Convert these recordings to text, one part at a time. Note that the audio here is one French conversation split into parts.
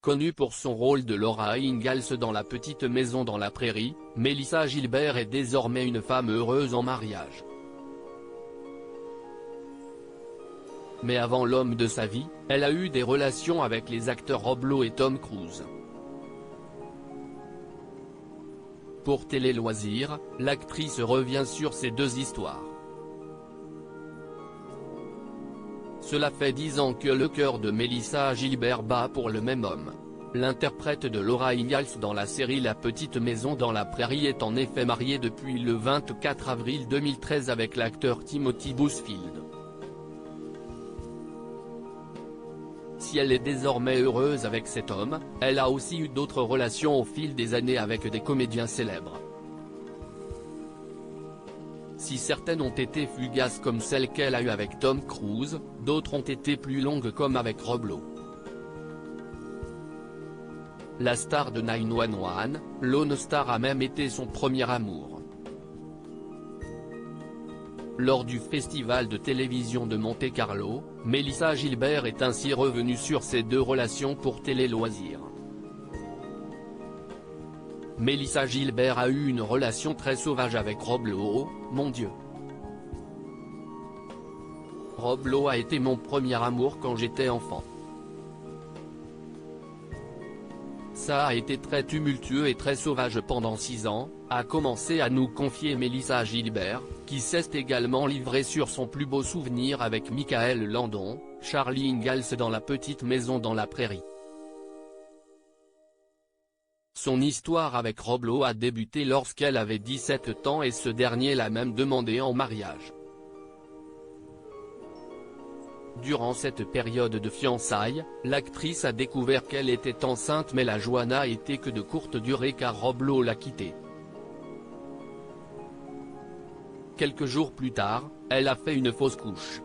Connue pour son rôle de Laura Ingalls dans La Petite Maison dans la Prairie, Melissa Gilbert est désormais une femme heureuse en mariage. Mais avant l'homme de sa vie, elle a eu des relations avec les acteurs Rob Lowe et Tom Cruise. Pour Télé Loisirs, l'actrice revient sur ces deux histoires. Cela fait 10 ans que le cœur de Melissa Gilbert bat pour le même homme. L'interprète de Laura Ingalls dans la série La Petite Maison dans la Prairie est en effet mariée depuis le 24 avril 2013 avec l'acteur Timothy Busfield. Si elle est désormais heureuse avec cet homme, elle a aussi eu d'autres relations au fil des années avec des comédiens célèbres. Si certaines ont été fugaces comme celle qu'elle a eue avec Tom Cruise, d'autres ont été plus longues comme avec Rob Lowe. La star de 911, Lone Star a même été son premier amour. Lors du festival de télévision de Monte-Carlo, Melissa Gilbert est ainsi revenue sur ces deux relations pour Télé Loisirs. Melissa Gilbert a eu une relation très sauvage avec Rob Lowe, mon Dieu. Rob Lowe a été mon premier amour quand j'étais enfant. Ça a été très tumultueux et très sauvage pendant 6 ans, a commencé à nous confier Melissa Gilbert, qui s'est également livrée sur son plus beau souvenir avec Michael Landon, Charlie Ingalls dans La Petite Maison dans la Prairie. Son histoire avec Rob Lowe a débuté lorsqu'elle avait 17 ans et ce dernier l'a même demandé en mariage. Durant cette période de fiançailles, l'actrice a découvert qu'elle était enceinte mais la joie n'a été que de courte durée car Rob Lowe l'a quittée. Quelques jours plus tard, elle a fait une fausse couche.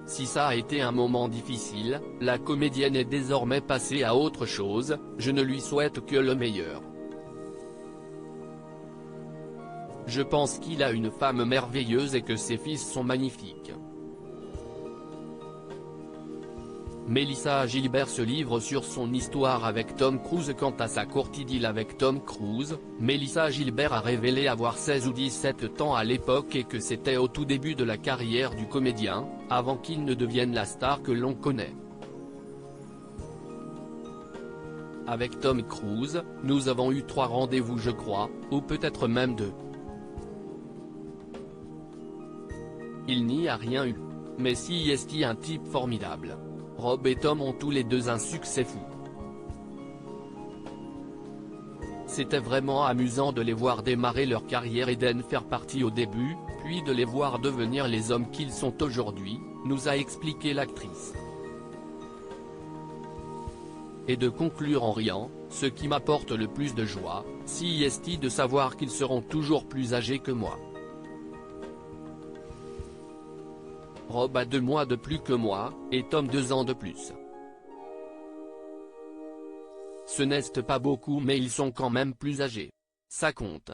Si ça a été un moment difficile, la comédienne est désormais passée à autre chose, je ne lui souhaite que le meilleur. Je pense qu'il a une femme merveilleuse et que ses fils sont magnifiques. Melissa Gilbert se livre sur son histoire avec Tom Cruise. Quant à sa courte idylle avec Tom Cruise, Melissa Gilbert a révélé avoir 16 ou 17 ans à l'époque et que c'était au tout début de la carrière du comédien, avant qu'il ne devienne la star que l'on connaît. Avec Tom Cruise, nous avons eu 3 rendez-vous je crois, ou peut-être même 2. Il n'y a rien eu. Mais si est un type formidable. Rob et Tom ont tous les deux un succès fou. C'était vraiment amusant de les voir démarrer leur carrière et d'en faire partie au début, puis de les voir devenir les hommes qu'ils sont aujourd'hui, nous a expliqué l'actrice. Et de conclure en riant, ce qui m'apporte le plus de joie, si est de savoir qu'ils seront toujours plus âgés que moi. Rob a 2 mois de plus que moi, et Tom 2 ans de plus. Ce n'est pas beaucoup mais ils sont quand même plus âgés. Ça compte.